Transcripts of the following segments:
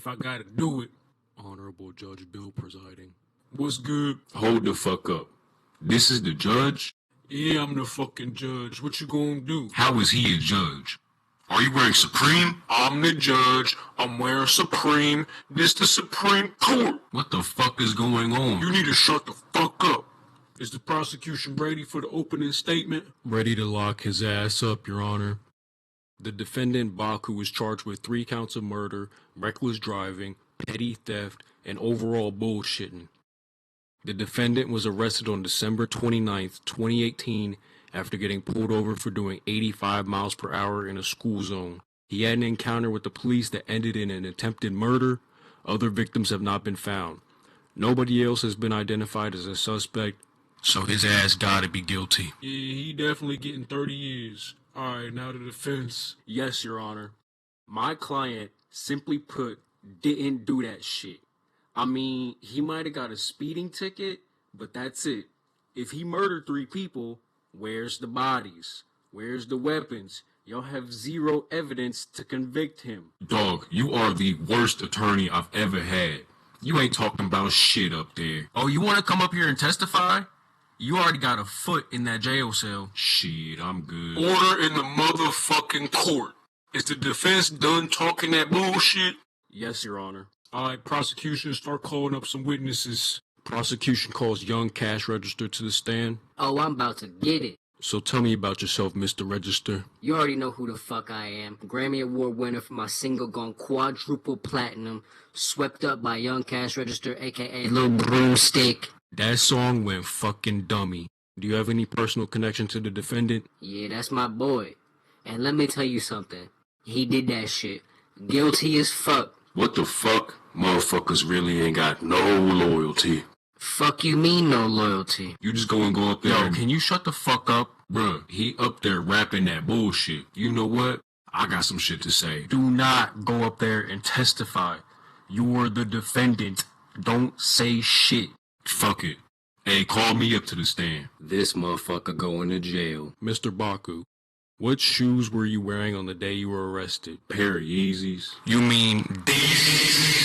if I gotta do it. Honorable Judge Bill presiding. What's good? Hold the fuck up. This is the judge? Yeah, I'm the fucking judge. What you gonna do? How is he a judge? Are you wearing Supreme? I'm the judge. I'm wearing Supreme. This the Supreme Court. What the fuck is going on? You need to shut the fuck up. Is the prosecution ready for the opening statement? Ready to lock his ass up, Your Honor. The defendant, Baku, was charged with 3 counts of murder, reckless driving, petty theft, and overall bullshitting. The defendant was arrested on December 29th, 2018, after getting pulled over for doing 85 miles per hour in a school zone. He had an encounter with the police that ended in an attempted murder. Other victims have not been found. Nobody else has been identified as a suspect, so his ass gotta be guilty. Yeah, he definitely getting 30 years. Alright, now the defense. Yes, Your Honor. My client, simply put, didn't do that shit. I mean, he might have got a speeding ticket, but that's it. If he murdered 3 people, where's the bodies? Where's the weapons? Y'all have 0 evidence to convict him. Dog, you are the worst attorney I've ever had. You ain't talking about shit up there. Oh, you want to come up here and testify? You already got a foot in that jail cell. Shit, I'm good. Order in the motherfucking court. Is the defense done talking that bullshit? Yes, Your Honor. Alright, prosecution, start calling up some witnesses. Prosecution calls young cash register to the stand. Oh, I'm about to get it. So tell me about yourself, Mr. Register. You already know who the fuck I am. Grammy Award winner for my single gone quadruple platinum. Swept up by Young Cash Register, aka Lil Broomstick. That song went fucking dummy. Do you have any personal connection to the defendant? Yeah, that's my boy. And let me tell you something. He did that shit. Guilty as fuck. What the fuck? Motherfuckers really ain't got no loyalty. Fuck you mean no loyalty? You just go up there. Yo, can you shut the fuck up? Bruh, he up there rapping that bullshit. You know what? I got some shit to say. Do not go up there and testify. You're the defendant. Don't say shit. Fuck it. Hey, call me up to the stand. This motherfucker going to jail. Mr. Baku, what shoes were you wearing on the day you were arrested? Pair of Yeezys. You mean these?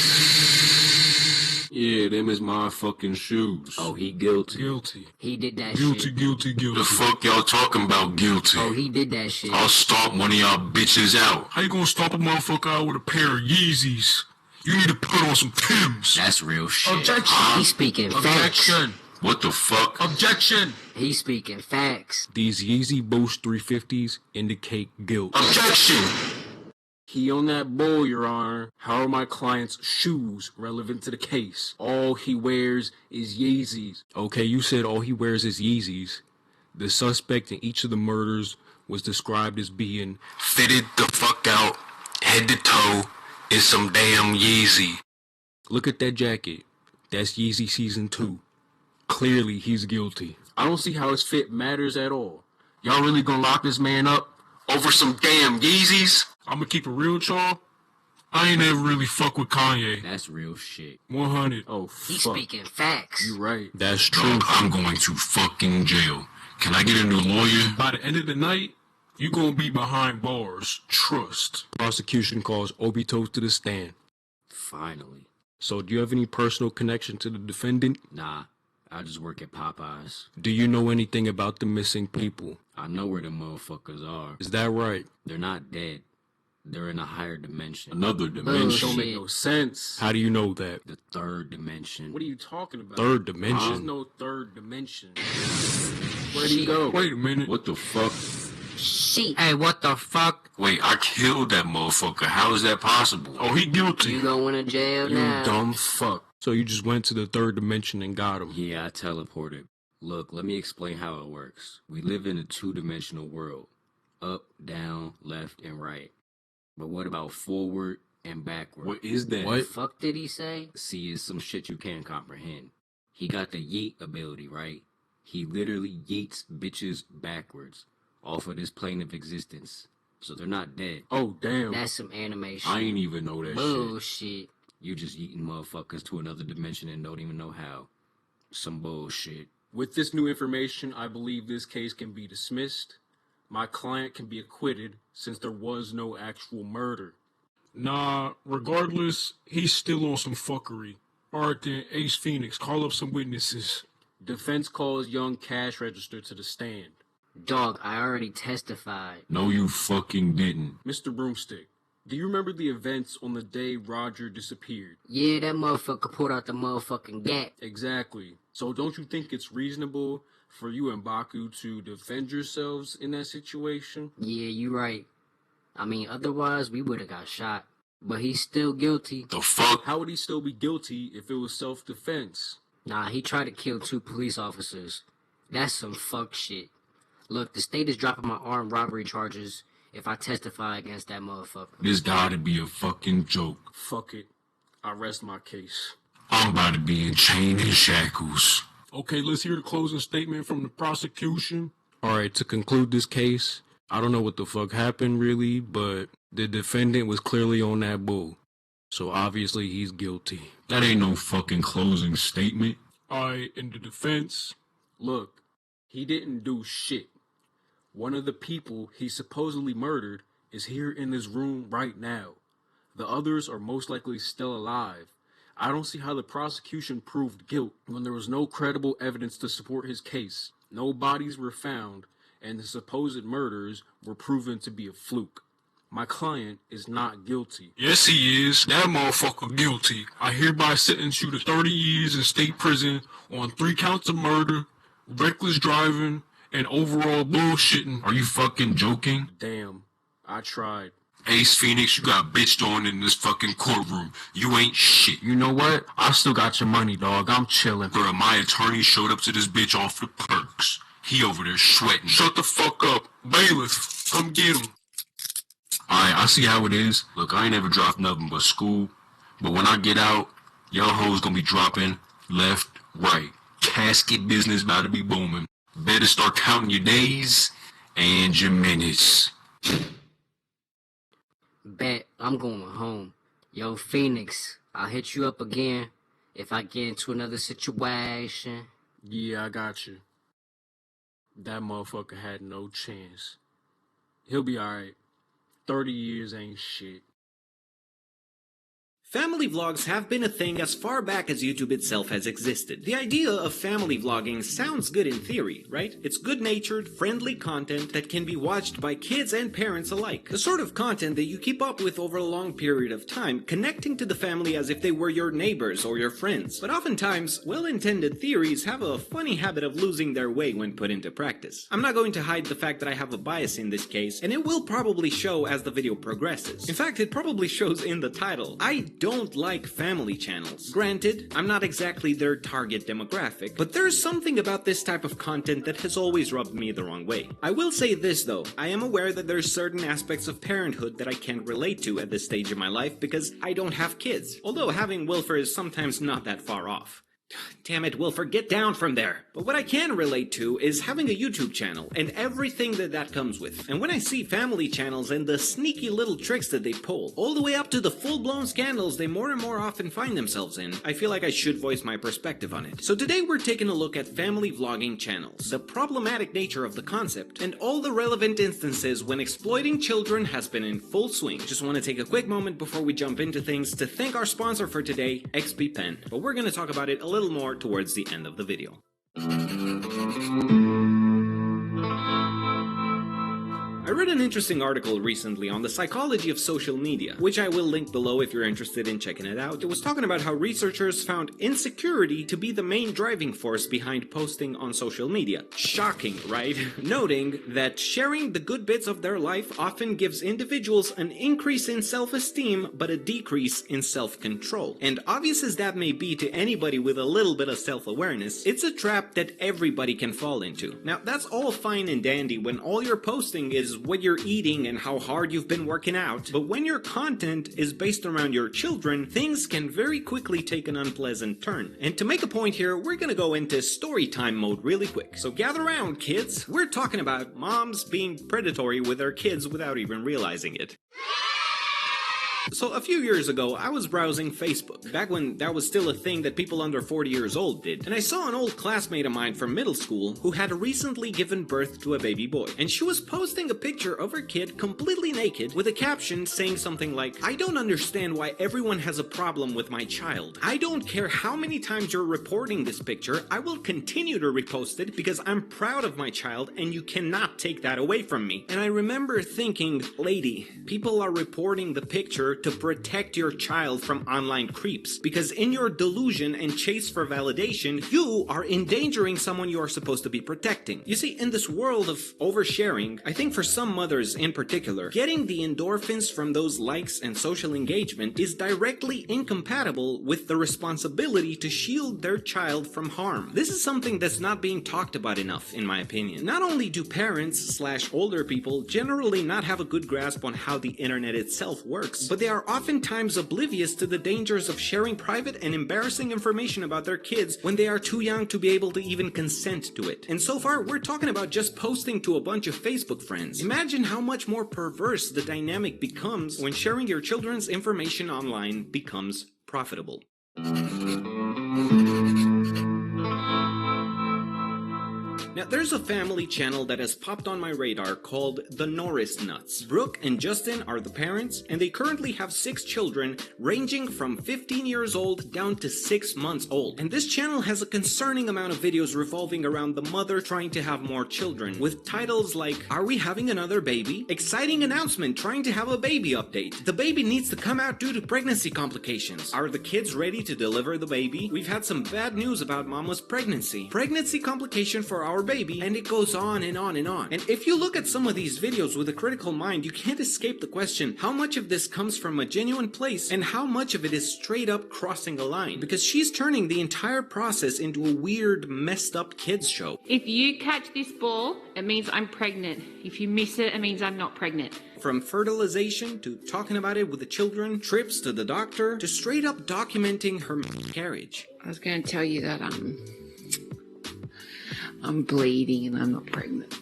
Yeah, them is my fucking shoes. Oh, he guilty. Guilty. He did that Guilty, shit. guilty, guilty. The fuck y'all talking about guilty? Oh, he did that shit. I'll stomp one of y'all bitches out. How you gonna stomp a motherfucker out with a pair of Yeezys? You need to put on some Timbs. That's real shit. Objection! He's speaking facts. Objection! What the fuck? Objection! He's speaking facts. These Yeezy Boost 350s indicate guilt. Objection! He on that bull, Your Honor. How are my client's shoes relevant to the case? All he wears is Yeezys. Okay, you said all he wears is Yeezys. The suspect in each of the murders was described as being Fitted the fuck out, head to toe, in some damn Yeezy. Look at that jacket. That's Yeezy Season 2. Clearly, he's guilty. I don't see how his fit matters at all. Y'all really gonna lock this man up Over some damn Yeezys? I'ma keep it real, y'all. I ain't ever really fuck with Kanye. That's real shit. 100. Oh, He's fuck. speaking facts. You right. That's true. Dog, I'm going to fucking jail. Can I get a new lawyer? By the end of the night, you gonna be behind bars. Trust. Prosecution calls Obito to the stand. Finally. So, do you have any personal connection to the defendant? Nah, I just work at Popeyes. Do you know anything about the missing people? I know where the motherfuckers are. Is that right? They're not dead. They're in a higher dimension. Another Don't dimension. make no sense. How do you know that? The 3rd dimension. What are you talking about? Huh? Third dimension? There's no third dimension. Where'd he go? Wait a minute. What the fuck? Shit. Hey, what the fuck? Wait, I killed that motherfucker. How is that possible? Oh, he guilty. You going to jail You now? dumb fuck. So you just went to the 3rd dimension and got him? Yeah, I teleported. Look, let me explain how it works. We live in a 2-dimensional world. Up, down, left, and right. But what about forward and backward? What is that? What the fuck did he say? See, it's some shit you can't comprehend. He got the yeet ability, right? He literally yeets bitches backwards off of this plane of existence. So they're not dead. Oh, damn. That's some animation. I ain't even know that shit. Bullshit. You just yeeting motherfuckers to another dimension and don't even know how. Some bullshit. With this new information, I believe this case can be dismissed. My client can be acquitted since there was no actual murder. Nah, regardless, he's still on some fuckery. Alright then, Ace Phoenix, call up some witnesses. Defense calls young Cash Register to the stand. Dog, I already testified. No, you fucking didn't. Mr. Broomstick, do you remember the events on the day Roger disappeared? Yeah, that motherfucker pulled out the motherfucking gat. Exactly. So don't you think it's reasonable for you and Baku to defend yourselves in that situation? Yeah, you right. I mean, otherwise we would've got shot. But he's still guilty. The fuck? How would he still be guilty if it was self-defense? Nah, he tried to kill 2 police officers. That's some fuck shit. Look, the state is dropping my armed robbery charges if I testify against that motherfucker. This gotta be a fucking joke. Fuck it. I rest my case. I'm about to be in chain and shackles. Okay, let's hear the closing statement from the prosecution. Alright, to conclude this case, I don't know what the fuck happened really, but the defendant was clearly on that bull. So obviously he's guilty. That ain't no fucking closing statement. Alright, in the defense. Look, he didn't do shit. One of the people he supposedly murdered is here in this room right now. The others are most likely still alive. I don't see how the prosecution proved guilt when there was no credible evidence to support his case. No bodies were found, and the supposed murders were proven to be a fluke. My client is not guilty. Yes, he is. That motherfucker guilty. I hereby sentence you to 30 years in state prison on 3 counts of murder, reckless driving, and overall bullshitting. Are you fucking joking? Damn, I tried. Ace Phoenix, you got bitched on in this fucking courtroom. You ain't shit. You know what? I still got your money, dog. I'm chilling. Bro, my attorney showed up to this bitch off the perks. He over there sweating. Shut the fuck up. Bailiff, come get him. Alright, I see how it is. Look, I ain't never dropped nothing but school. But when I get out, y'all hoes gonna be dropping left, right. Casket business about to be booming. Better start counting your days and your minutes. Bet I'm going home. Yo, Phoenix, I'll hit you up again if I get into another situation. Yeah, I got you. That motherfucker had no chance. He'll be alright. 30 years ain't shit. Family vlogs have been a thing as far back as YouTube itself has existed. The idea of family vlogging sounds good in theory, right? It's good-natured, friendly content that can be watched by kids and parents alike. The sort of content that you keep up with over a long period of time, connecting to the family as if they were your neighbors or your friends. But oftentimes, well-intended theories have a funny habit of losing their way when put into practice. I'm not going to hide the fact that I have a bias in this case, and it will probably show as the video progresses. In fact, it probably shows in the title. I don't like family channels. Granted, I'm not exactly their target demographic, but there's something about this type of content that has always rubbed me the wrong way. I will say this though, I am aware that there's certain aspects of parenthood that I can't relate to at this stage of my life because I don't have kids, although having Wilfer is sometimes not that far off. Damn it, Wilfer, get down from there. But what I can relate to is having a YouTube channel and everything that comes with. And when I see family channels and the sneaky little tricks that they pull, all the way up to the full-blown scandals they more and more often find themselves in, I feel like I should voice my perspective on it. So today we're taking a look at family vlogging channels, the problematic nature of the concept, and all the relevant instances when exploiting children has been in full swing. Just want to take a quick moment before we jump into things to thank our sponsor for today, XP Pen. But we're going to talk about it a little more towards the end of the video. I read an interesting article recently on the psychology of social media, which I will link below if you're interested in checking it out. It was talking about how researchers found insecurity to be the main driving force behind posting on social media. Shocking, right? Noting that sharing the good bits of their life often gives individuals an increase in self-esteem, but a decrease in self-control. And obvious as that may be to anybody with a little bit of self-awareness, it's a trap that everybody can fall into. Now, that's all fine and dandy when all you're posting is what you're eating and how hard you've been working out, but when your content is based around your children, things can very quickly take an unpleasant turn. And to make a point here, we're gonna go into story time mode really quick. So gather around, kids. We're talking about moms being predatory with their kids without even realizing it. So a few years ago, I was browsing Facebook, back when that was still a thing that people under 40 years old did, and I saw an old classmate of mine from middle school who had recently given birth to a baby boy, and she was posting a picture of her kid completely naked with a caption saying something like, "I don't understand why everyone has a problem with my child. I don't care how many times you're reporting this picture, I will continue to repost it because I'm proud of my child and you cannot take that away from me." And I remember thinking, lady, people are reporting the picture to protect your child from online creeps, because in your delusion and chase for validation, you are endangering someone you are supposed to be protecting. You see, in this world of oversharing, I think for some mothers in particular, getting the endorphins from those likes and social engagement is directly incompatible with the responsibility to shield their child from harm. This is something that's not being talked about enough, in my opinion. Not only do parents/older people generally not have a good grasp on how the internet itself works, but they are oftentimes oblivious to the dangers of sharing private and embarrassing information about their kids when they are too young to be able to even consent to it. And so far, we're talking about just posting to a bunch of Facebook friends. Imagine how much more perverse the dynamic becomes when sharing your children's information online becomes profitable. Now, there's a family channel that has popped on my radar called the Norris Nuts. Brooke and Justin are the parents, and they currently have 6 children ranging from 15 years old down to 6 months old. And this channel has a concerning amount of videos revolving around the mother trying to have more children, with titles like, "Are we having another baby?" "Exciting announcement, trying to have a baby update." "The baby needs to come out due to pregnancy complications." "Are the kids ready to deliver the baby?" "We've had some bad news about mama's pregnancy." "Pregnancy complication for our baby," and it goes on and on and on. And if you look at some of these videos with a critical mind, you can't escape the question, how much of this comes from a genuine place and how much of it is straight up crossing a line? Because she's turning the entire process into a weird, messed up kids show. "If you catch this ball, it means I'm pregnant. If you miss it, it means I'm not pregnant." From fertilization to talking about it with the children, trips to the doctor, to straight up documenting her miscarriage. I was going to tell you that I'm bleeding and I'm not pregnant.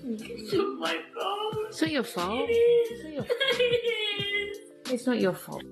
It's not my fault. It's not your fault. It's not your fault.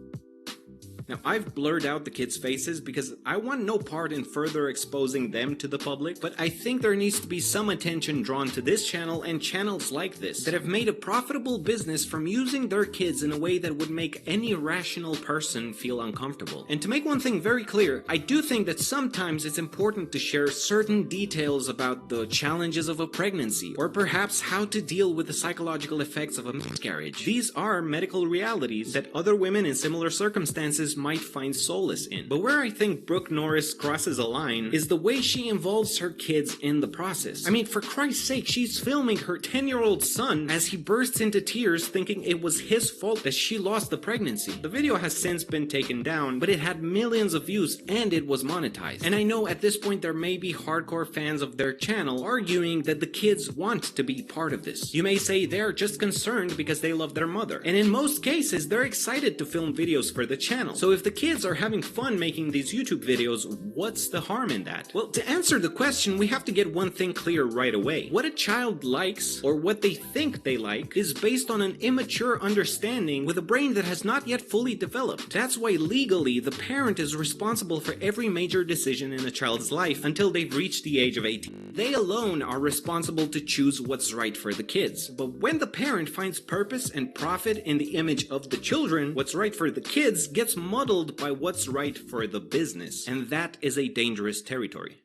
Now, I've blurred out the kids' faces because I want no part in further exposing them to the public, but I think there needs to be some attention drawn to this channel and channels like this that have made a profitable business from using their kids in a way that would make any rational person feel uncomfortable. And to make one thing very clear, I do think that sometimes it's important to share certain details about the challenges of a pregnancy, or perhaps how to deal with the psychological effects of a miscarriage. These are medical realities that other women in similar circumstances might find solace in. But where I think Brooke Norris crosses a line is the way she involves her kids in the process. I mean, for Christ's sake, she's filming her 10-year-old son as he bursts into tears thinking it was his fault that she lost the pregnancy. The video has since been taken down, but it had millions of views and it was monetized. And I know at this point there may be hardcore fans of their channel arguing that the kids want to be part of this. You may say they're just concerned because they love their mother. And in most cases, they're excited to film videos for the channel. So if the kids are having fun making these YouTube videos, what's the harm in that? Well, to answer the question, we have to get one thing clear right away. What a child likes, or what they think they like, is based on an immature understanding with a brain that has not yet fully developed. That's why legally, the parent is responsible for every major decision in a child's life until they've reached the age of 18. They alone are responsible to choose what's right for the kids. But when the parent finds purpose and profit in the image of the children, what's right for the kids gets muddled by what's right for the business, and that is a dangerous territory.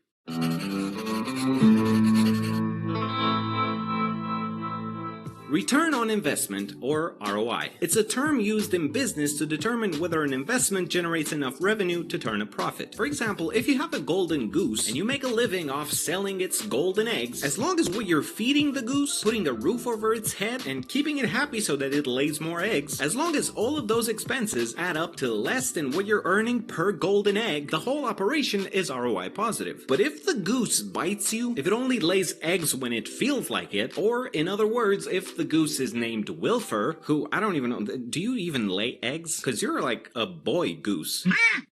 Return on investment, or ROI. It's a term used in business to determine whether an investment generates enough revenue to turn a profit. For example, if you have a golden goose and you make a living off selling its golden eggs, as long as what you're feeding the goose, putting a roof over its head, and keeping it happy so that it lays more eggs, as long as all of those expenses add up to less than what you're earning per golden egg, the whole operation is ROI positive. But if the goose bites you, if it only lays eggs when it feels like it, or in other words, if the the goose is named Wilfer, who I don't even know, do you even lay eggs? Cause you're like a boy goose.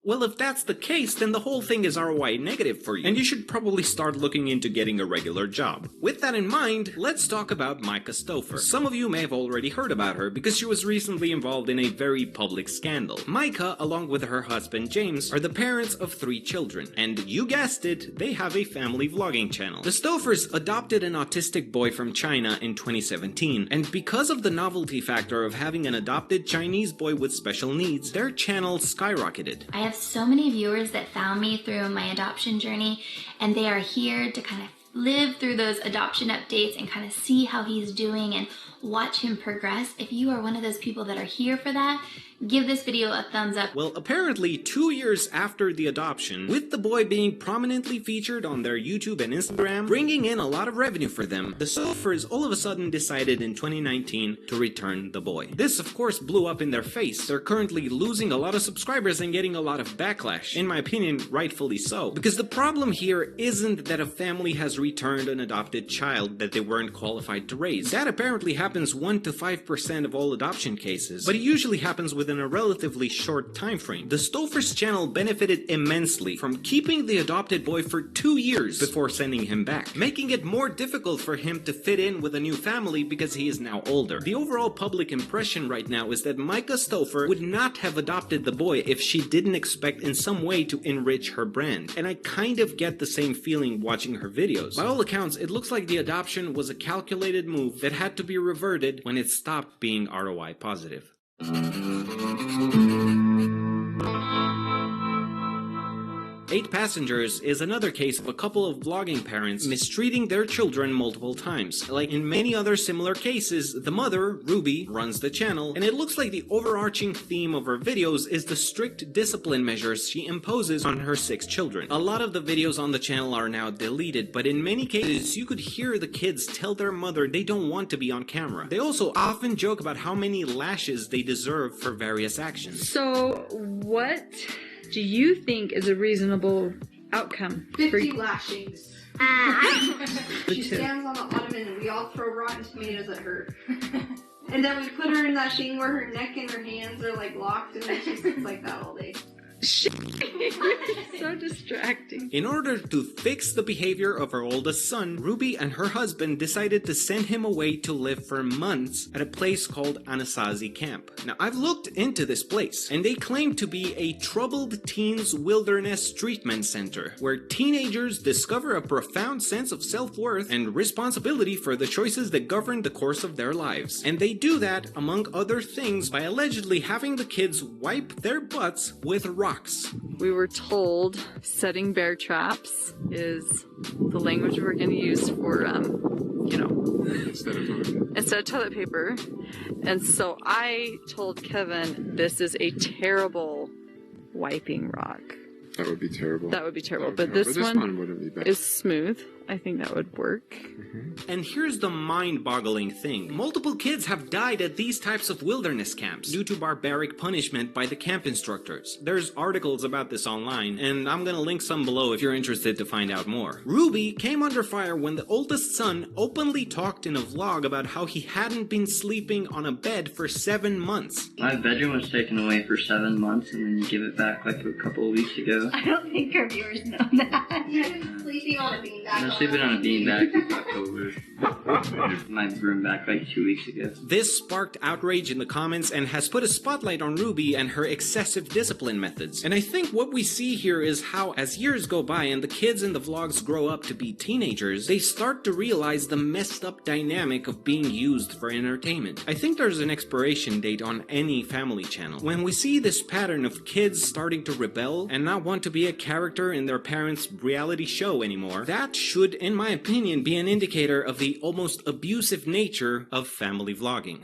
Well, if that's the case, then the whole thing is ROI negative for you, and you should probably start looking into getting a regular job. With that in mind, let's talk about Micah Stouffer. Some of you may have already heard about her because she was recently involved in a very public scandal. Micah, along with her husband James, are the parents of 3 children, and you guessed it, they have a family vlogging channel. The Stouffers adopted an autistic boy from China in 2017, and because of the novelty factor of having an adopted Chinese boy with special needs, their channel skyrocketed. I have so many viewers that found me through my adoption journey, and they are here to kind of live through those adoption updates and kind of see how he's doing and watch him progress. If you are one of those people that are here for that, give this video a thumbs up. Well, apparently 2 years after the adoption, with the boy being prominently featured on their YouTube and Instagram, bringing in a lot of revenue for them, the Stouffers all of a sudden decided in 2019 to return the boy. This, of course, blew up in their face. They're currently losing a lot of subscribers and getting a lot of backlash. In my opinion, rightfully so. Because the problem here isn't that a family has returned an adopted child that they weren't qualified to raise. That apparently happens 1 to 5% of all adoption cases, but it usually happens within a relatively short time frame. The Stouffers channel benefited immensely from keeping the adopted boy for 2 years before sending him back, making it more difficult for him to fit in with a new family because he is now older. The overall public impression right now is that Micah Stouffer would not have adopted the boy if she didn't expect in some way to enrich her brand, and I kind of get the same feeling watching her videos. By all accounts, it looks like the adoption was a calculated move that had to be reverted when it stopped being ROI positive. 8 Passengers is another case of a couple of vlogging parents mistreating their children multiple times. Like in many other similar cases, the mother, Ruby, runs the channel, and it looks like the overarching theme of her videos is the strict discipline measures she imposes on her 6 children. A lot of the videos on the channel are now deleted, but in many cases you could hear the kids tell their mother they don't want to be on camera. They also often joke about how many lashes they deserve for various actions. So, what do you think is a reasonable outcome? 50 lashings. She stands on the ottoman and we all throw rotten tomatoes at her. And then we put her in that thing where her neck and her hands are like locked and then she sits like that all day. So distracting. In order to fix the behavior of her oldest son, Ruby and her husband decided to send him away to live for months at a place called Anasazi Camp. Now, I've looked into this place, and they claim to be a troubled teens wilderness treatment center, where teenagers discover a profound sense of self-worth and responsibility for the choices that govern the course of their lives. And they do that, among other things, by allegedly having the kids wipe their butts with rocks. We were told setting bear traps is the language we're going to use for, instead of toilet paper. And so I told Kevin, this is a terrible wiping rock. That would be terrible. That would be terrible. But this one wouldn't be bad. is smooth. I think that would work. And here's the mind-boggling thing. Multiple kids have died at these types of wilderness camps due to barbaric punishment by the camp instructors. There's articles about this online, and I'm gonna link some below if you're interested to find out more. Ruby came under fire when the oldest son openly talked in a vlog about how he hadn't been sleeping on a bed for 7 months. My bedroom was taken away for 7 months and then you give it back like a couple of weeks ago. I don't think our viewers know that. You've been sleeping on a beanbag. I was sleeping on a beanbag since October. My room back like 2 weeks ago. This sparked outrage in the comments and has put a spotlight on Ruby and her excessive discipline methods. And I think what we see here is how, as years go by and the kids in the vlogs grow up to be teenagers, they start to realize the messed up dynamic of being used for entertainment. I think there's an expiration date on any family channel. When we see this pattern of kids starting to rebel and not want to be a character in their parents' reality show anymore, that should, in my opinion, be an indicator of the almost abusive nature of family vlogging.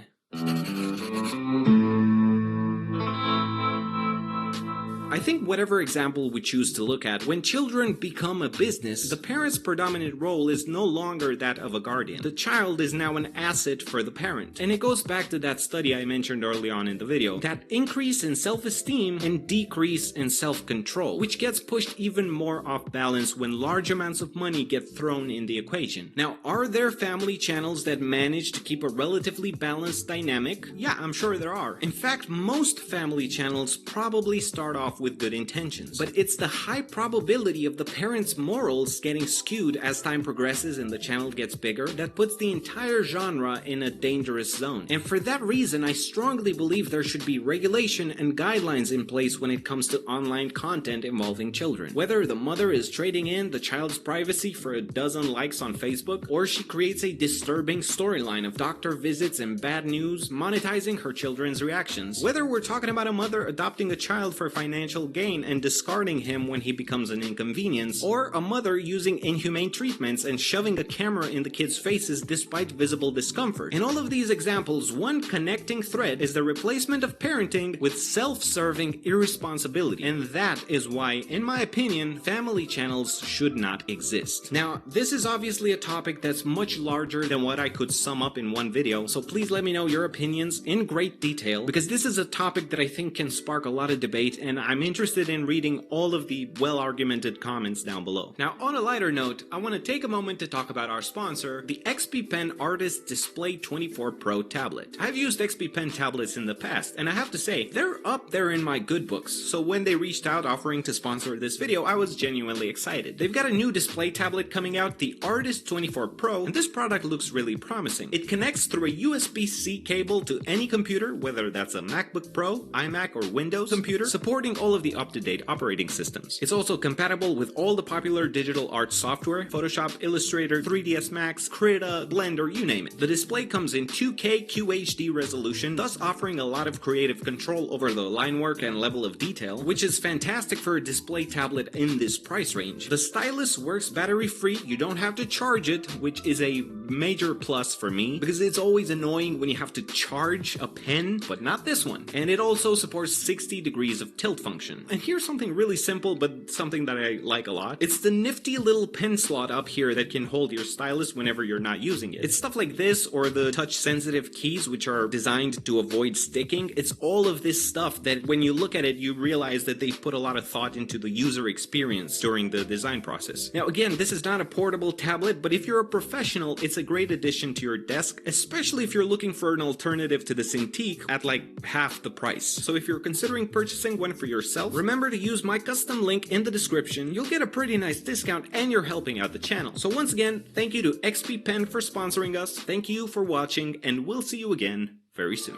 I think whatever example we choose to look at, when children become a business, the parent's predominant role is no longer that of a guardian. The child is now an asset for the parent. And it goes back to that study I mentioned early on in the video, that increase in self-esteem and decrease in self-control, which gets pushed even more off balance when large amounts of money get thrown in the equation. Now, are there family channels that manage to keep a relatively balanced dynamic? Yeah, I'm sure there are. In fact, most family channels probably start off with good intentions, but it's the high probability of the parents' morals getting skewed as time progresses and the channel gets bigger that puts the entire genre in a dangerous zone. And for that reason, I strongly believe there should be regulation and guidelines in place when it comes to online content involving children. Whether the mother is trading in the child's privacy for a dozen likes on Facebook, or she creates a disturbing storyline of doctor visits and bad news, monetizing her children's reactions. Whether we're talking about a mother adopting a child for financial gain and discarding him when he becomes an inconvenience, or a mother using inhumane treatments and shoving a camera in the kids' faces despite visible discomfort. In all of these examples, one connecting thread is the replacement of parenting with self-serving irresponsibility. And that is why, in my opinion, family channels should not exist. Now, this is obviously a topic that's much larger than what I could sum up in one video, so please let me know your opinions in great detail, because this is a topic that I think can spark a lot of debate, and I'm interested in reading all of the well-argumented comments down below. Now, on a lighter note, I want to take a moment to talk about our sponsor, the XP Pen Artist Display 24 Pro tablet. I've used XP Pen tablets in the past, and I have to say, they're up there in my good books, so when they reached out offering to sponsor this video, I was genuinely excited. They've got a new display tablet coming out, the Artist 24 Pro, and this product looks really promising. It connects through a USB-C cable to any computer, whether that's a MacBook Pro, iMac, or Windows computer, supporting all of the up-to-date operating systems. It's also compatible with all the popular digital art software, Photoshop, Illustrator, 3ds Max, Krita, Blender, you name it. The display comes in 2K QHD resolution, thus offering a lot of creative control over the line work and level of detail, which is fantastic for a display tablet in this price range. The stylus works battery-free, you don't have to charge it, which is a major plus for me, because it's always annoying when you have to charge a pen, but not this one. And it also supports 60 degrees of tilt function. And here's something really simple, but something that I like a lot. It's the nifty little pen slot up here that can hold your stylus whenever you're not using it. It's stuff like this, or the touch-sensitive keys, which are designed to avoid sticking. It's all of this stuff that when you look at it, you realize that they've put a lot of thought into the user experience during the design process. Now again, this is not a portable tablet, but if you're a professional, it's a great addition to your desk, especially if you're looking for an alternative to the Cintiq at like half the price. So if you're considering purchasing one for yourself, remember to use my custom link in the description. You'll get a pretty nice discount and you're helping out the channel. So once again, thank you to XP Pen for sponsoring us, thank you for watching, and we'll see you again very soon.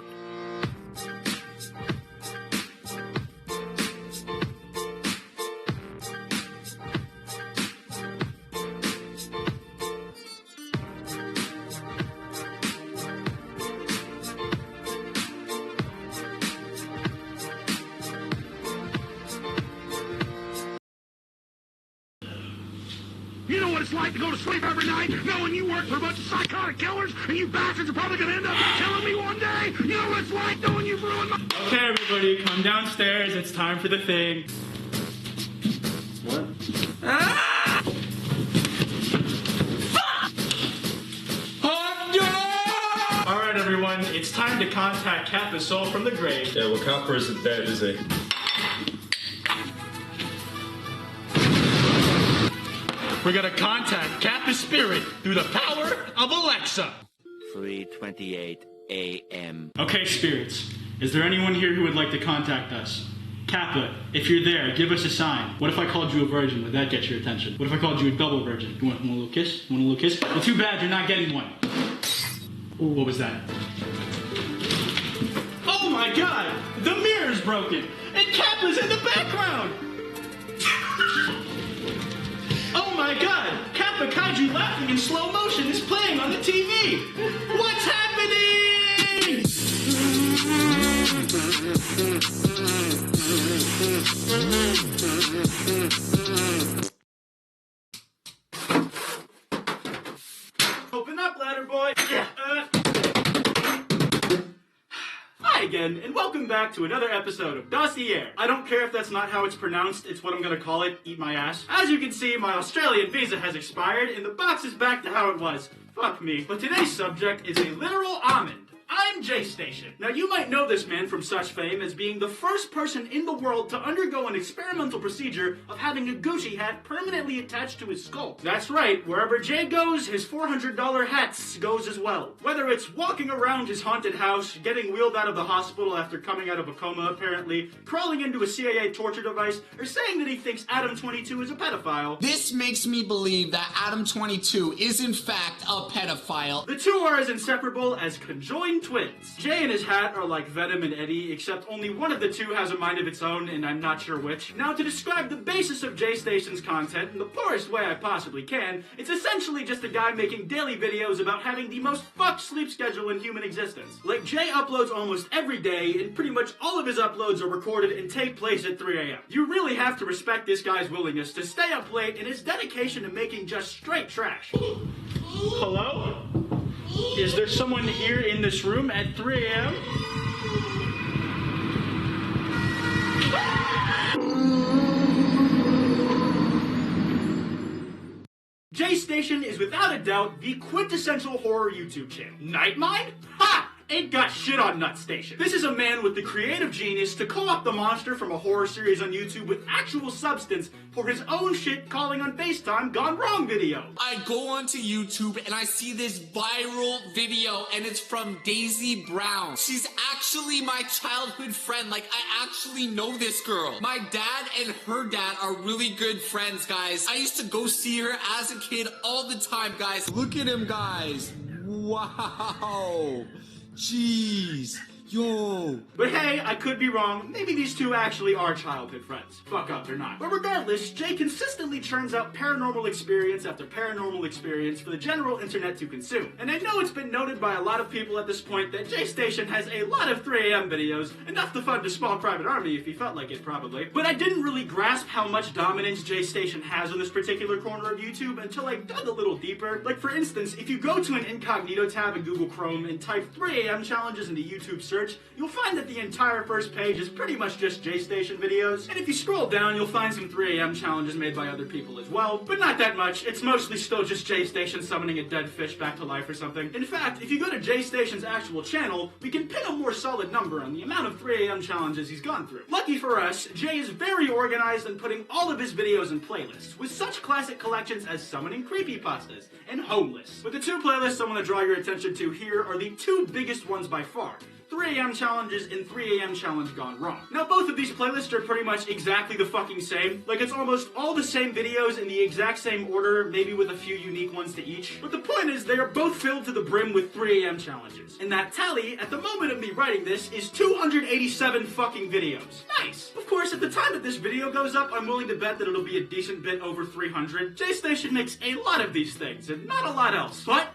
You know what it's like to go to sleep every night knowing you work for a bunch of psychotic killers and you bastards are probably going to end up killing me one day? You know what it's like knowing you've ruined my... Okay, everybody, come downstairs. It's time for the thing. What? Ah! Fuck! All right, everyone, it's time to contact Kappa's soul from the grave. Yeah, well, Kappa isn't dead, is he? We're gonna contact Kappa's spirit through the power of Alexa. 3:28 a.m. Okay, spirits. Is there anyone here who would like to contact us? Kappa, if you're there, give us a sign. What if I called you a virgin? Would that get your attention? What if I called you a double virgin? You want a little kiss? Want a little kiss? Well, too bad you're not getting one. Ooh, what was that? Oh my god! The mirror's broken! And Kappa's in the background! Oh my god! Kappa Kaiju laughing in slow motion is playing on the TV! What's happening? Open up, ladder boy! Hi again, and welcome welcome back to another episode of Dossier. I don't care if that's not how it's pronounced, it's what I'm gonna call it, eat my ass. As you can see, my Australian visa has expired and the box is back to how it was. Fuck me. But today's subject is a literal almond. I'm J Station. Now you might know this man from such fame as being the first person in the world to undergo an experimental procedure of having a Gucci hat permanently attached to his skull. That's right, wherever Jay goes, his $400 hats goes as well. Whether it's walking around his haunted house, getting wheeled out of the hospital after coming out of a coma apparently, crawling into a CIA torture device, or saying that he thinks Adam 22 is a pedophile. This makes me believe that Adam 22 is in fact a pedophile. The two are as inseparable as conjoined twins. Jay and his hat are like Venom and Eddie, except only one of the two has a mind of its own, and I'm not sure which. Now, to describe the basis of Jay Station's content in the poorest way I possibly can, it's essentially just a guy making daily videos about having the most fucked sleep schedule in human existence. Like, Jay uploads almost every day, and pretty much all of his uploads are recorded and take place at 3 a.m. You really have to respect this guy's willingness to stay up late and his dedication to making just straight trash. Hello? Is there someone here in this room at 3 a.m.? J Station is without a doubt the quintessential horror YouTube channel. Nightmind? Ha! Ain't got shit on Nut Station. This is a man with the creative genius to co-opt the monster from a horror series on YouTube with actual substance for his own shit calling on FaceTime gone wrong video. I go onto YouTube and I see this viral video and it's from Daisy Brown. She's actually my childhood friend. Like, I actually know this girl. My dad and her dad are really good friends, guys. I used to go see her as a kid all the time, guys. Look at him, guys. Wow. Jeez. Yo. But hey, I could be wrong. Maybe these two actually are childhood friends. Fuck up, they're not. But regardless, Jay consistently churns out paranormal experience after paranormal experience for the general internet to consume. And I know it's been noted by a lot of people at this point that Jay Station has a lot of 3 a.m. videos, enough to fund a small private army if he felt like it, probably. But I didn't really grasp how much dominance Jay Station has on this particular corner of YouTube until I dug a little deeper. Like, for instance, if you go to an incognito tab in Google Chrome and type 3 a.m. challenges in the YouTube search, you'll find that the entire first page is pretty much just J Station videos. And if you scroll down, you'll find some 3 a.m. challenges made by other people as well, but not that much. It's mostly still just J Station summoning a dead fish back to life or something. In fact, if you go to J Station's actual channel, we can pin a more solid number on the amount of 3 a.m. challenges he's gone through. Lucky for us, Jay is very organized in putting all of his videos in playlists, with such classic collections as Summoning Creepypastas and Homeless. But the two playlists I want to draw your attention to here are the two biggest ones by far: 3 a.m. challenges and 3 a.m. challenge gone wrong. Now, both of these playlists are pretty much exactly the fucking same. Like, it's almost all the same videos in the exact same order, maybe with a few unique ones to each. But the point is, they are both filled to the brim with 3 a.m. challenges. And that tally, at the moment of me writing this, is 287 fucking videos. Nice! Of course, at the time that this video goes up, I'm willing to bet that it'll be a decent bit over 300. J Station makes a lot of these things, and not a lot else. But,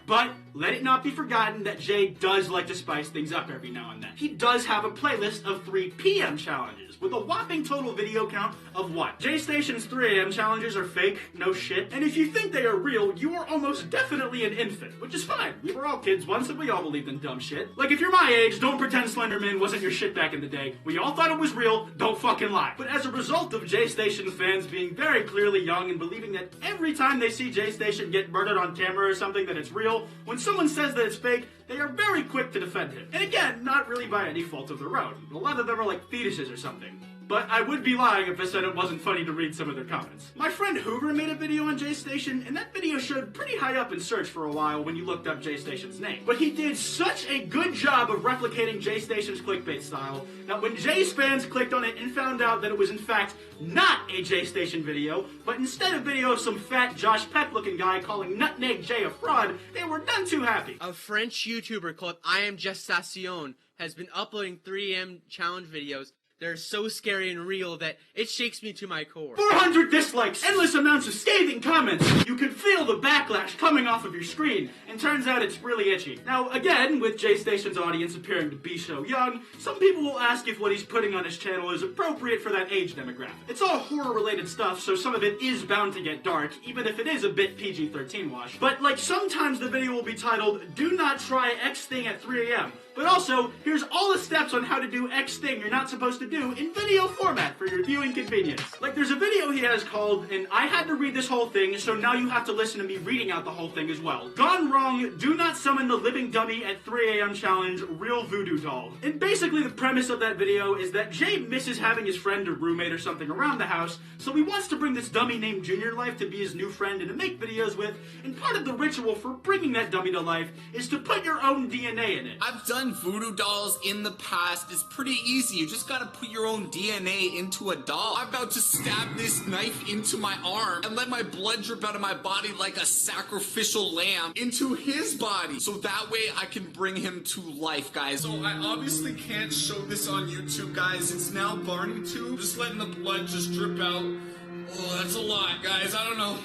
let it not be forgotten that Jay does like to spice things up every now and then. He does have a playlist of 3 p.m. challenges, with a whopping total video count of what? J Station's 3 a.m. challenges are fake, no shit, and if you think they are real, you are almost definitely an infant, which is fine. We were all kids once and we all believed in dumb shit. Like, if you're my age, don't pretend Slenderman wasn't your shit back in the day. We all thought it was real, don't fucking lie. But as a result of J Station's fans being very clearly young and believing that every time they see J Station get murdered on camera or something that it's real, when someone says that it's fake, they are very quick to defend him. And again, not really by any fault of their own. A lot of them are like fetuses or something. But I would be lying if I said it wasn't funny to read some of their comments. My friend Hoover made a video on J Station, and that video showed pretty high up in search for a while when you looked up J Station's name. But he did such a good job of replicating J Station's clickbait style that when Jay's fans clicked on it and found out that it was in fact not a J Station video, but instead a video of some fat Josh Peck looking guy calling Nutmeg Jay a fraud, they were none too happy. A French YouTuber called I Am Gestation has been uploading 3 a.m. challenge videos. They're so scary and real that it shakes me to my core. 400 dislikes, endless amounts of scathing comments. You can feel the backlash coming off of your screen, and turns out it's really itchy. Now, again, with J Station's audience appearing to be so young, some people will ask if what he's putting on his channel is appropriate for that age demographic. It's all horror-related stuff, so some of it is bound to get dark, even if it is a bit PG-13 wash. But, like, sometimes the video will be titled, "Do not try X thing at 3 a.m." But also, here's all the steps on how to do X thing you're not supposed to do in video format for your viewing convenience. Like, there's a video he has called, and I had to read this whole thing, so now you have to listen to me reading out the whole thing as well. Gone Wrong, Do Not Summon the Living Dummy at 3 a.m. Challenge, Real Voodoo Doll. And basically the premise of that video is that Jay misses having his friend or roommate or something around the house, so he wants to bring this dummy named Junior Life to be his new friend and to make videos with, and part of the ritual for bringing that dummy to life is to put your own DNA in it. I've done voodoo dolls in the past. It's pretty easy. You just gotta put your own DNA into a doll. I'm about to stab this knife into my arm and let my blood drip out of my body like a sacrificial lamb into his body. So that way I can bring him to life, guys. So I obviously can't show this on YouTube, guys. It's now Barney 2. Just letting the blood just drip out. Oh, that's a lot, guys. I don't know.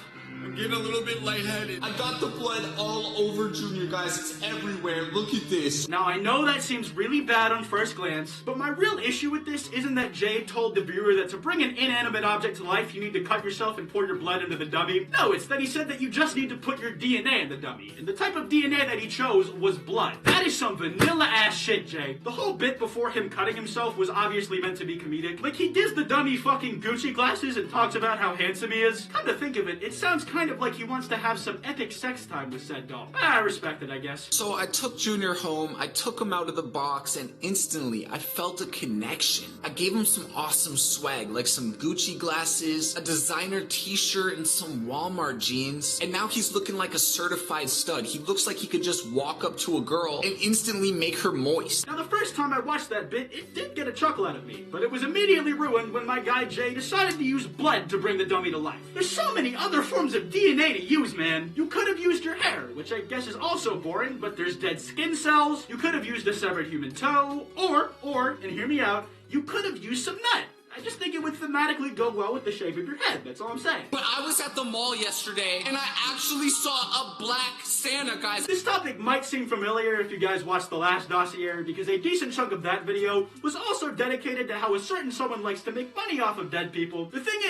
I'm getting a little bit lightheaded. I got the blood all over Junior, guys. It's everywhere. Look at this. Now, I know that seems really bad on first glance, but my real issue with this isn't that Jay told the viewer that to bring an inanimate object to life, you need to cut yourself and pour your blood into the dummy. No, it's that he said that you just need to put your DNA in the dummy, and the type of DNA that he chose was blood. That is some vanilla-ass shit, Jay. The whole bit before him cutting himself was obviously meant to be comedic. Like, he gives the dummy fucking Gucci glasses and talks about how handsome he is. Come to think of it, it sounds kind of like he wants to have some epic sex time with said doll. I respect it, I guess. So I took Junior home, I took him out of the box, and instantly I felt a connection. I gave him some awesome swag, like some Gucci glasses, a designer t-shirt, and some Walmart jeans. And now he's looking like a certified stud. He looks like he could just walk up to a girl and instantly make her moist. Now, the first time I watched that bit, it did get a chuckle out of me, but it was immediately ruined when my guy Jay decided to use blood to bring the dummy to life. There's so many other forms of DNA to use, man. You could have used your hair, which I guess is also boring, but there's dead skin cells. You could have used a severed human toe, or, and hear me out, you could have used some nut. I just think it would thematically go well with the shape of your head, that's all I'm saying. But I was at the mall yesterday, and I actually saw a black Santa, guys. This topic might seem familiar if you guys watched the last dossier, because a decent chunk of that video was also dedicated to how a certain someone likes to make money off of dead people. The thing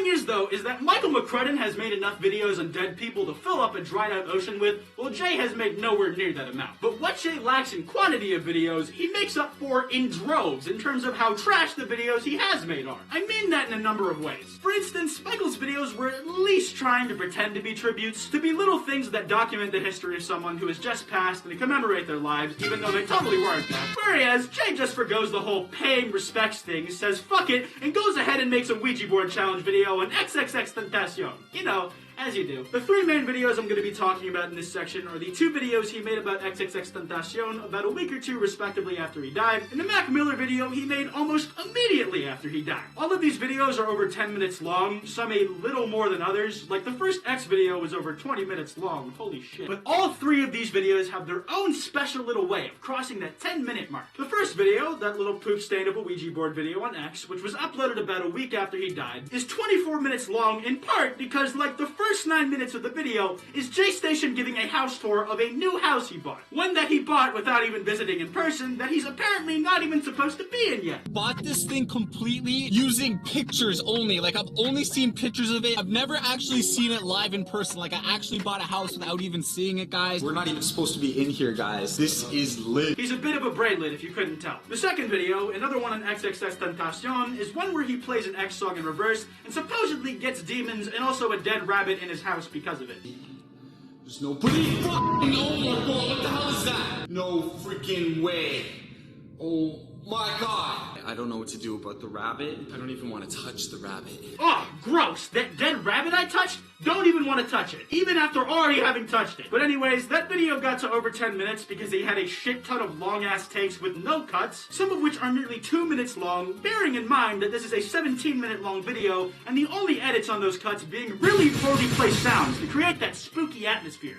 is though, is that Michael McCrudden has made enough videos on dead people to fill up a dried out ocean with, while Jay has made nowhere near that amount. But what Jay lacks in quantity of videos, he makes up for in droves in terms of how trash the videos he has made are. I mean that in a number of ways. For instance, Michael's videos were at least trying to pretend to be tributes, to be little things that document the history of someone who has just passed and to commemorate their lives, even though they totally weren't that. Whereas, Jay just forgoes the whole paying respects thing, says fuck it, and goes ahead and makes a Ouija board challenge video on XXXTentacion. You know, as you do. The three main videos I'm going to be talking about in this section are the two videos he made about XXXTentacion about a week or two respectively after he died, and the Mac Miller video he made almost immediately after he died. All of these videos are over 10 minutes long, some a little more than others. Like the first X video was over 20 minutes long, holy shit. But all three of these videos have their own special little way of crossing that 10-minute mark. The first video, that little poop stand of a Ouija board video on X, which was uploaded about a week after he died, is 24 minutes long in part because, like, the first 9 minutes of the video is Jay Station giving a house tour of a new house he bought. One that he bought without even visiting in person, that he's apparently not even supposed to be in yet. Bought this thing completely using pictures only. Like, I've only seen pictures of it. I've never actually seen it live in person. Like, I actually bought a house without even seeing it, guys. We're not even supposed to be in here, guys. This is lit. He's a bit of a brainlet if you couldn't tell. The second video, another one on XXXTentacion, is one where he plays an X song in reverse and supposedly gets demons and also a dead rabbit in his house because of it. There's nobody fucking. Oh my god, what the hell is that? No freaking way. Oh my god. I don't know what to do about the rabbit. I don't even want to touch the rabbit. Oh, gross. That dead rabbit I touched? Don't even want to touch it, even after already having touched it. But anyways, that video got to over 10 minutes because they had a shit ton of long-ass takes with no cuts, some of which are nearly 2 minutes long, bearing in mind that this is a 17-minute long video, and the only edits on those cuts being really poorly placed sounds to create that spooky atmosphere.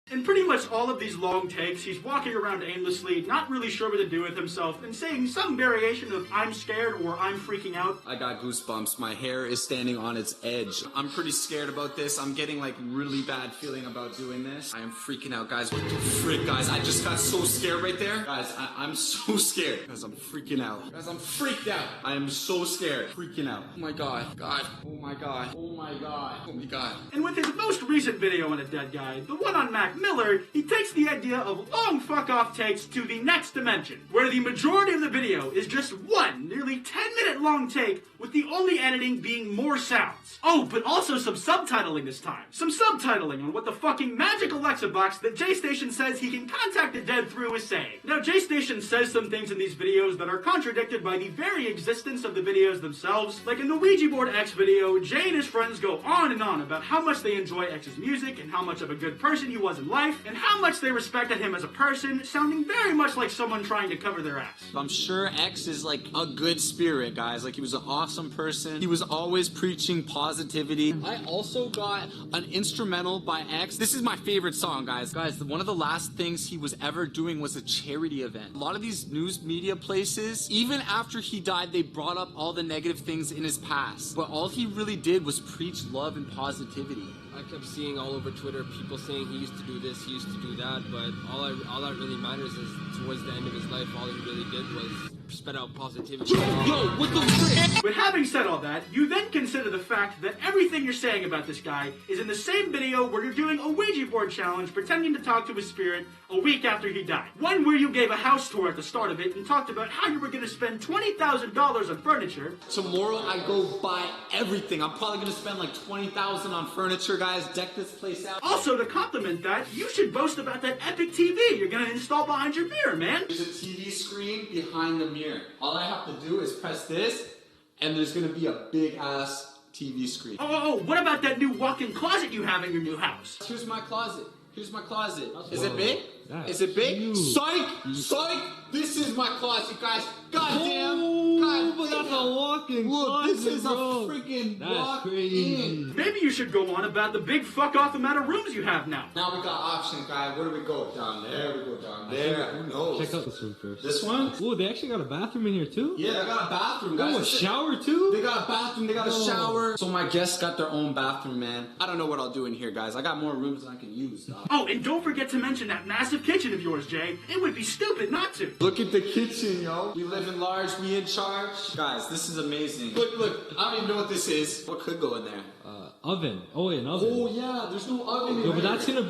In pretty much all of these long takes, he's walking around aimlessly, not really sure what to do with himself, and saying some variation of "I'm scared" or "I'm freaking out." I got goosebumps. My hair is standing on its edge. I'm pretty scared about this. I'm getting like really bad feeling about doing this. I am freaking out, guys. What the frick, guys? I just got so scared right there. Guys, I'm so scared. Guys, I'm freaking out. Guys, I'm freaked out. I am so scared. Freaking out. Oh my god. God. Oh my god. Oh my god. Oh my god. And with his most recent video on a dead guy, the one on Mac Miller, he takes the idea of long fuck-off takes to the next dimension, where the majority of the video is just one nearly 10-minute long take with the only editing being more sounds. Oh, but also some subtitling this time. Some subtitling on what the fucking magic Alexa box that J-Station says he can contact the dead through is saying. Now, J-Station says some things in these videos that are contradicted by the very existence of the videos themselves. Like in the Ouija Board X video, Jay and his friends go on and on about how much they enjoy X's music and how much of a good person he was in life, and how much they respected him as a person, sounding very much like someone trying to cover their ass. I'm sure X is like a good spirit, guys. Like, he was an awesome person. He was always preaching positivity. I also got an instrumental by X. This is my favorite song, guys. Guys, one of the last things he was ever doing was a charity event. A lot of these news media places, even after he died, they brought up all the negative things in his past. But all he really did was preach love and positivity. I kept seeing all over Twitter people saying he used to do this, he used to do that, but all that really matters is towards the end of his life, all he really did was spread out positivity. Yo, what the frick? But having said all that, you then consider the fact that everything you're saying about this guy is in the same video where you're doing a Ouija board challenge pretending to talk to his spirit a week after he died. One where you gave a house tour at the start of it and talked about how you were going to spend $20,000 on furniture. Tomorrow I go buy everything. I'm probably going to spend like $20,000 on furniture, guys. Deck this place out. Also, to compliment that, you should boast about that epic TV you're going to install behind your mirror, man. There's a TV screen behind the mirror. All I have to do is press this, and there's going to be a big-ass TV screen. Oh, what about that new walk-in closet you have in your new house? Here's my closet. Here's my closet. Is it big? Is it big? Psych! Psych! This is my closet, guys. Goddamn! God, but that's a walk-in look, this closet, is bro. a freaking That's walk-in. Maybe you should go on about the big fuck-off amount of rooms you have now. Now we got options, guys. Where do we go? Down there. We go down there. Who knows? Check out this room first. This one? Oh, they actually got a bathroom in here too? Yeah, they got a bathroom, guys. Oh, a shower too? They got a bathroom, they got a shower. So my guests got their own bathroom, man. I don't know what I'll do in here, guys. I got more rooms than I can use, dog. Oh, and don't forget to mention that massive kitchen of yours, Jay. It would be stupid not to. Look at the kitchen, yo. We live in large, we in charge. Guys, this is amazing. Look, I don't even know what this is. What could go in there? Oven. Oh, yeah, an oven. Oh, yeah, there's no oven in Yo, but here. that's gonna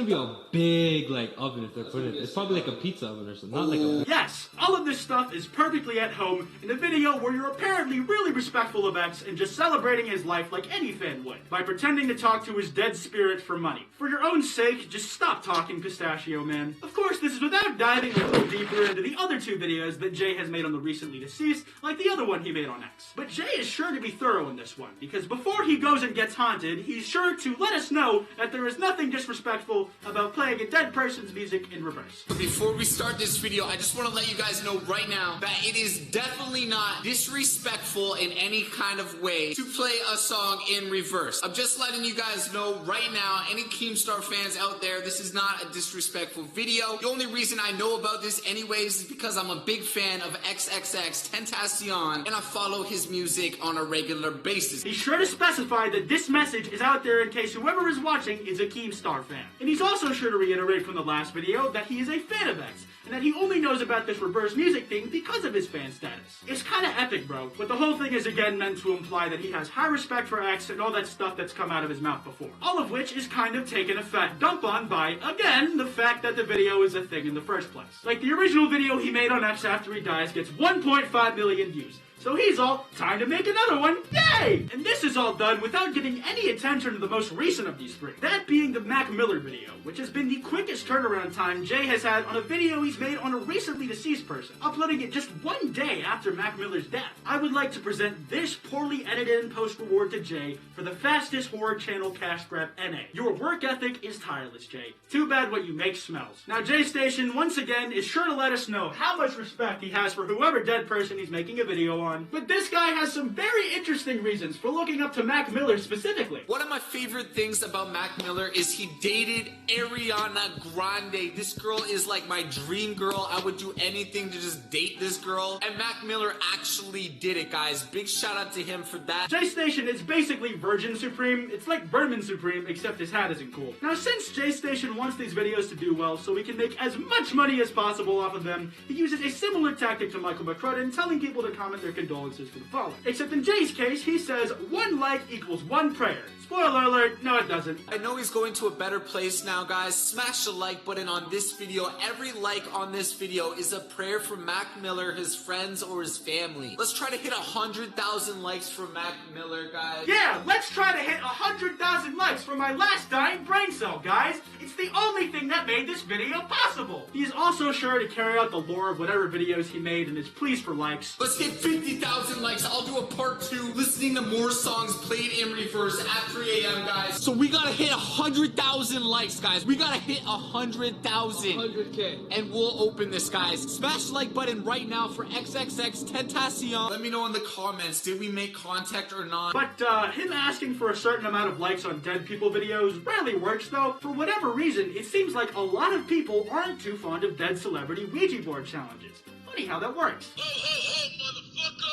be a big like oven if they're putting it. It's probably like a pizza oven or something. Not like a. Yes, all of this stuff is perfectly at home in a video where you're apparently really respectful of X and just celebrating his life like any fan would, by pretending to talk to his dead spirit for money. For your own sake, just stop talking, Pistachio Man. Of course, this is without diving a little deeper into the other two videos that Jay has made on the recently deceased, like the other one he made on X. But Jay is sure to be thorough in this one, because before he goes and gets haunted, he's sure to let us know that there is nothing disrespectful about playing a dead person's music in reverse. But before we start this video, I just want to let you guys know right now that it is definitely not disrespectful in any kind of way to play a song in reverse. I'm just letting you guys know right now, any Keemstar fans out there, this is not a disrespectful video. The only reason I know about this anyways is because I'm a big fan of XXX Tentacion and I follow his music on a regular basis. Be sure to specify that this message is out there in case whoever is watching is a Keemstar fan. And he's also sure to reiterate from the last video that he is a fan of X, and that he only knows about this reverse music thing because of his fan status. It's kinda epic, bro, but the whole thing is again meant to imply that he has high respect for X and all that stuff that's come out of his mouth before. All of which is kind of taken a fat dump on by, again, the fact that the video is a thing in the first place. Like the original video he made on X after he dies gets 1.5 million views. So he's all, time to make another one, yay! And this is all done without giving any attention to the most recent of these three. That being the Mac Miller video, which has been the quickest turnaround time Jay has had on a video he's made on a recently deceased person, uploading it just one day after Mac Miller's death. I would like to present this poorly edited and post-reward to Jay for the fastest horror channel cash grab NA. Your work ethic is tireless, Jay. Too bad what you make smells. Now Jay Station, once again, is sure to let us know how much respect he has for whoever dead person he's making a video on, on, but this guy has some very interesting reasons for looking up to Mac Miller specifically. One of my favorite things about Mac Miller is he dated Ariana Grande. This girl is like my dream girl. I would do anything to just date this girl. And Mac Miller actually did it, guys. Big shout out to him for that. J Station is basically Virgin Supreme. It's like Berman Supreme, except his hat isn't cool. Now, since J Station wants these videos to do well so we can make as much money as possible off of them, he uses a similar tactic to Michael McCrudden, telling people to comment their condolences for the fallen. Except in Jay's case, he says 1 like equals 1 prayer. Spoiler alert, no it doesn't. I know he's going to a better place now, guys. Smash the like button on this video. Every like on this video is a prayer for Mac Miller, his friends, or his family. Let's try to hit 100,000 likes for Mac Miller, guys. Yeah, let's try to hit 100,000 likes for my last dying brain cell, guys. It's the only thing that made this video possible. He is also sure to carry out the lore of whatever videos he made in his pleas for likes. Let's hit 50,000 likes. I'll do a part 2 listening to more songs played in reverse at 3 a.m. guys. So we gotta hit 100,000 likes, guys. We gotta hit 100,000. 100K. And we'll open this, guys. Smash the like button right now for XXX Tentacion. Let me know in the comments, did we make contact or not? But him asking for a certain amount of likes on dead people videos rarely works though. For whatever reason, it seems like a lot of people aren't too fond of dead celebrity Ouija board challenges. Funny how that works.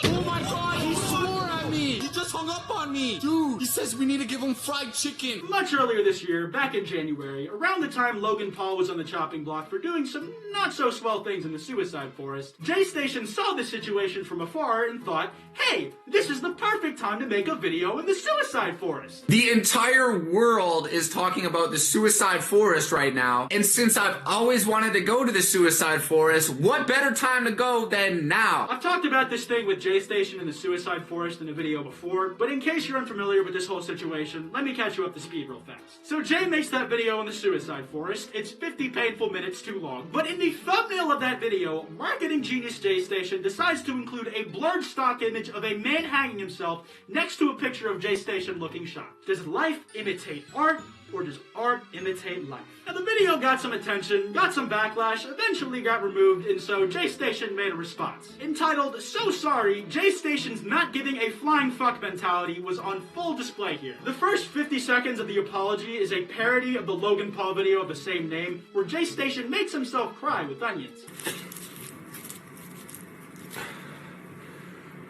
Oh my god, he swore at me! He just hung up on me! Dude, he says we need to give him fried chicken. Much earlier this year, back in January, around the time Logan Paul was on the chopping block for doing some not-so-swell things in the suicide forest, J Station saw the situation from afar and thought, hey, this is the perfect time to make a video in the suicide forest. The entire world is talking about the suicide forest right now, and since I've always wanted to go to the suicide forest, what better time to go than now? I've talked about this thing with J Station in the suicide forest in a video before, but in case you're unfamiliar with this whole situation, let me catch you up to speed real fast. So Jay makes that video in the suicide forest. It's 50 painful minutes too long, but in the thumbnail of that video, marketing genius J Station decides to include a blurred stock image of a man hanging himself next to a picture of J Station looking shocked. Does life imitate art, or does art imitate life? Now the video got some attention, got some backlash, eventually got removed, and so J Station made a response. Entitled, "So Sorry, J Station's not giving a flying fuck mentality" was on full display here. The first 50 seconds of the apology is a parody of the Logan Paul video of the same name, where J Station makes himself cry with onions.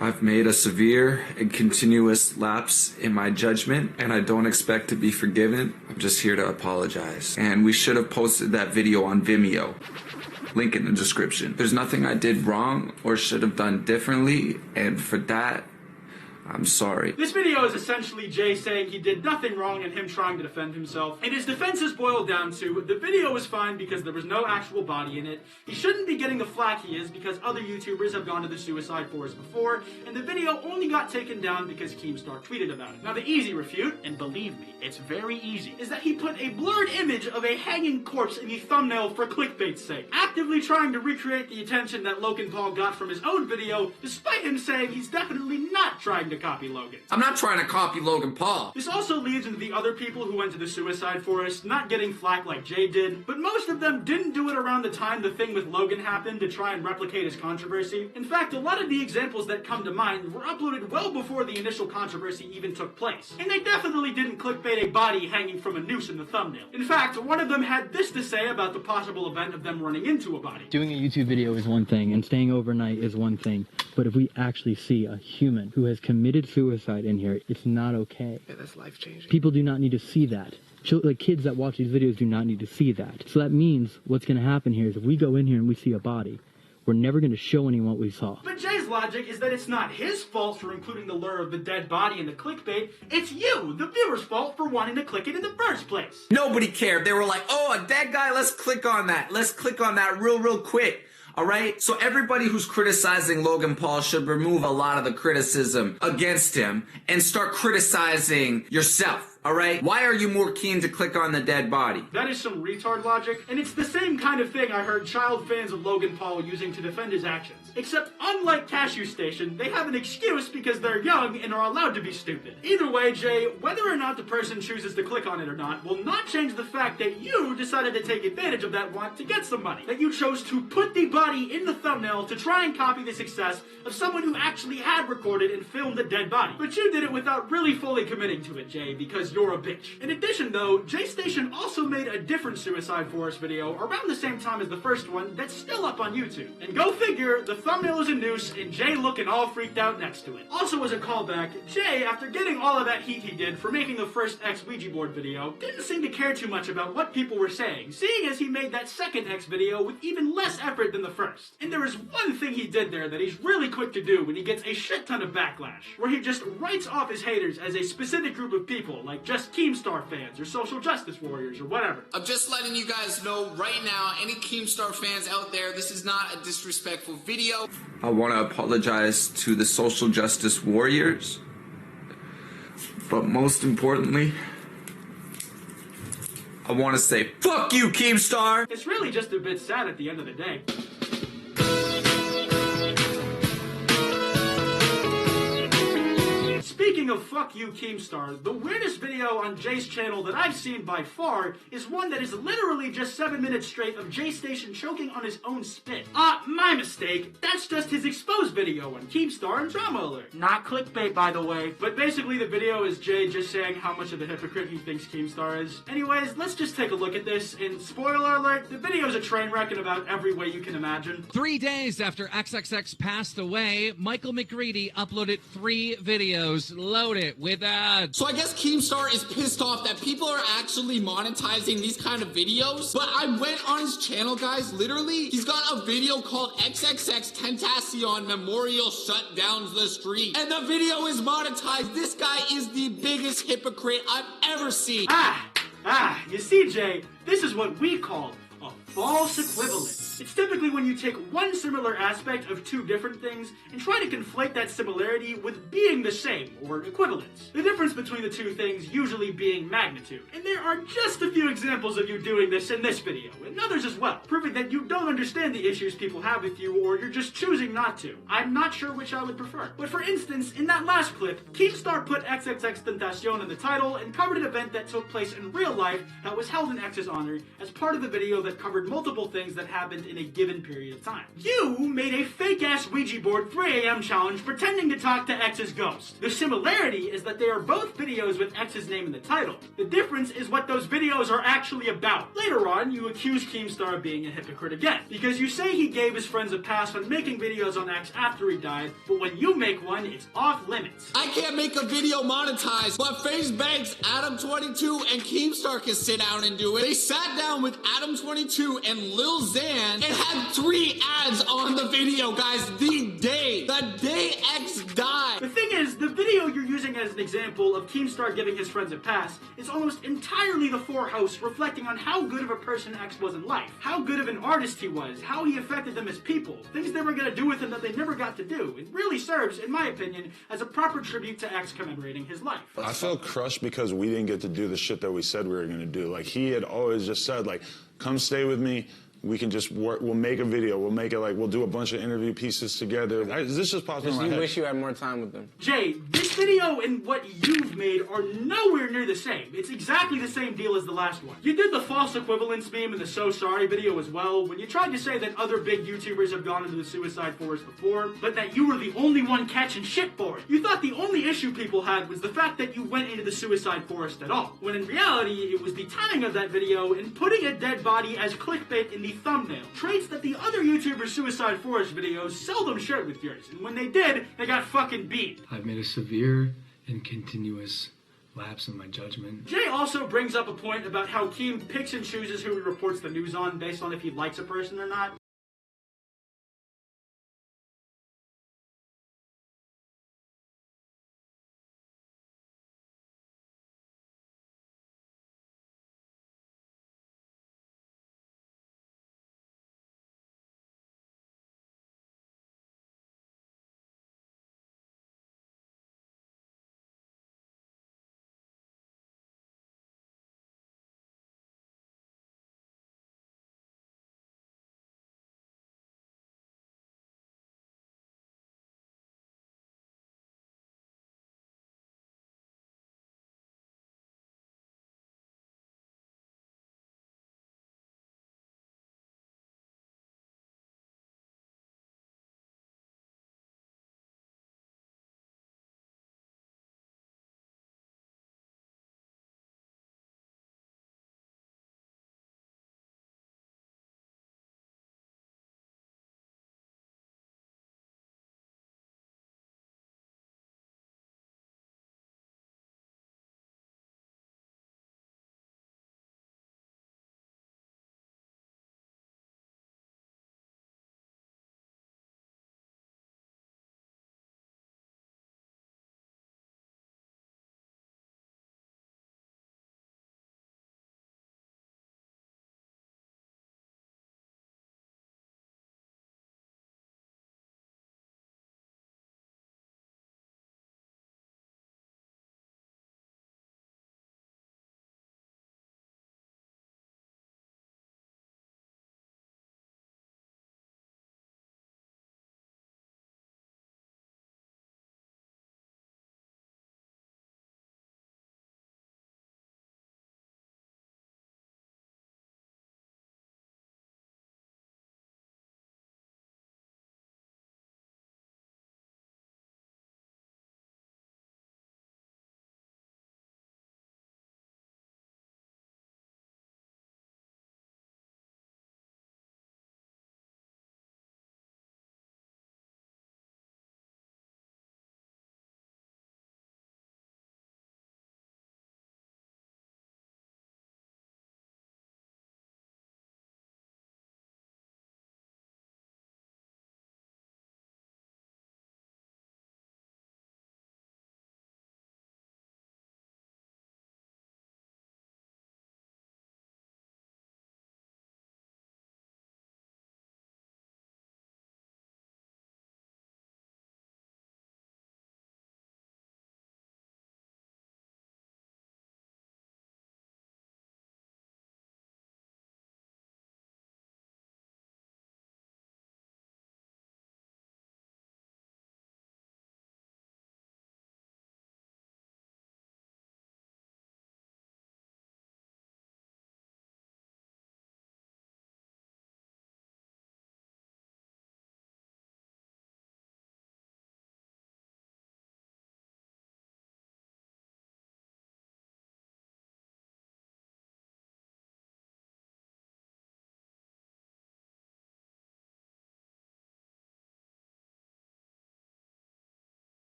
I've made a severe and continuous lapse in my judgment, and I don't expect to be forgiven. I'm just here to apologize. And we should have posted that video on Vimeo. Link in the description. There's nothing I did wrong or should have done differently, and for that, I'm sorry. This video is essentially Jay saying he did nothing wrong and him trying to defend himself. And his defense is boiled down to, the video was fine because there was no actual body in it. He shouldn't be getting the flack he is because other YouTubers have gone to the suicide forest before. And the video only got taken down because Keemstar tweeted about it. Now the easy refute, and believe me, it's very easy, is that he put a blurred image of a hanging corpse in the thumbnail for clickbait's sake. Actively trying to recreate the attention that Logan Paul got from his own video, despite him saying he's definitely not trying to copy Logan. I'm not trying to copy Logan Paul. This also leads into the other people who went to the suicide forest not getting flack like Jay did, but most of them didn't do it around the time the thing with Logan happened to try and replicate his controversy. In fact, a lot of the examples that come to mind were uploaded well before the initial controversy even took place. And they definitely didn't clickbait a body hanging from a noose in the thumbnail. In fact, one of them had this to say about the possible event of them running into a body. Doing a YouTube video is one thing, and staying overnight is one thing, but if we actually see a human who has committed suicide in here, it's not okay. Yeah, that's life-changing. People do not need to see that. Like kids that watch these videos do not need to see that. So that means what's going to happen here is if we go in here and we see a body, we're never going to show anyone what we saw. But Jay's logic is that it's not his fault for including the lure of the dead body in the clickbait. It's you, the viewer's fault, for wanting to click it in the first place. Nobody cared. They were like, oh, a dead guy, let's click on that. Let's click on that real quick. All right? So everybody who's criticizing Logan Paul should remove a lot of the criticism against him and start criticizing yourself. Alright? Why are you more keen to click on the dead body? That is some retard logic, and it's the same kind of thing I heard child fans of Logan Paul using to defend his actions. Except, unlike Cashew Station, they have an excuse because they're young and are allowed to be stupid. Either way, Jay, whether or not the person chooses to click on it or not will not change the fact that you decided to take advantage of that want to get some money. That you chose to put the body in the thumbnail to try and copy the success of someone who actually had recorded and filmed a dead body. But you did it without really fully committing to it, Jay, because you're a bitch. In addition, though, Jay Station also made a different Suicide Forest video around the same time as the first one that's still up on YouTube. And go figure, the thumbnail is a noose and Jay looking all freaked out next to it. Also as a callback, Jay, after getting all of that heat he did for making the first X Ouija board video, didn't seem to care too much about what people were saying, seeing as he made that second X video with even less effort than the first. And there is one thing he did there that he's really quick to do when he gets a shit ton of backlash, where he just writes off his haters as a specific group of people, like just Keemstar fans or social justice warriors or whatever. I'm just letting you guys know right now, any Keemstar fans out there, this is not a disrespectful video. I want to apologize to the social justice warriors, but most importantly, I want to say, fuck you, Keemstar! It's really just a bit sad at the end of the day. Speaking of fuck you, Keemstar, the weirdest video on Jay's channel that I've seen by far is one that is literally just 7 minutes straight of Jay Station choking on his own spit. My mistake. That's just his exposed video on Keemstar and Drama Alert. Not clickbait, by the way. But basically the video is Jay just saying how much of a hypocrite he thinks Keemstar is. Anyways, let's just take a look at this, and spoiler alert, the video's a train wreck in about every way you can imagine. 3 days after XXX passed away, Michael McGreedy uploaded 3 videos loaded with ads. So I guess Keemstar is pissed off that people are actually monetizing these kind of videos. But I went on his channel, guys, literally, he's got a video called XXX Tentacion Memorial Shut Downs the Street. And the video is monetized. This guy is the biggest hypocrite I've ever seen. You see, Jay, this is what we call a false equivalence. It's typically when you take one similar aspect of 2 different things and try to conflate that similarity with being the same, or equivalence. The difference between the 2 things usually being magnitude. And there are just a few examples of you doing this in this video, and others as well, proving that you don't understand the issues people have with you, or you're just choosing not to. I'm not sure which I would prefer. But for instance, in that last clip, Keemstar put XXX Tentacion in the title and covered an event that took place in real life that was held in X's honor as part of the video that covered multiple things that happened in a given period of time. You made a fake-ass Ouija board 3 a.m. challenge pretending to talk to X's ghost. The similarity is that they are both videos with X's name in the title. The difference is what those videos are actually about. Later on, you accuse Keemstar of being a hypocrite again, because you say he gave his friends a pass on making videos on X after he died, but when you make one, it's off limits. I can't make a video monetized, but FaZe Banks, Adam22, and Keemstar can sit down and do it. They sat down with Adam22 and Lil Xan and had 3 ads on the video, guys, the day X died. The thing is, the video you're using as an example of Keemstar giving his friends a pass is almost entirely the four hosts reflecting on how good of a person X was in life, how good of an artist he was, how he affected them as people, things they were going to do with him that they never got to do. It really serves, in my opinion, as a proper tribute to X commemorating his life. I feel crushed because we didn't get to do the shit that we said we were going to do. Like, he had always just said, like, come stay with me. We can just work, we'll make a video, we'll make it like, we'll do a bunch of interview pieces together. This just popped in my head. You wish you had more time with them. Jay, this video and what you've made are nowhere near the same. It's exactly the same deal as the last one. You did the false equivalence meme in the So Sorry video as well, when you tried to say that other big YouTubers have gone into the Suicide Forest before, but that you were the only one catching shit for it. You thought the only issue people had was the fact that you went into the Suicide Forest at all, when in reality, it was the timing of that video and putting a dead body as clickbait in the thumbnail. Traits that the other YouTubers' Suicide Forest videos seldom shared with yours, and when they did, they got fucking beat. I've made a severe and continuous lapse in my judgment. Jay also brings up a point about how Keem picks and chooses who he reports the news on based on if he likes a person or not.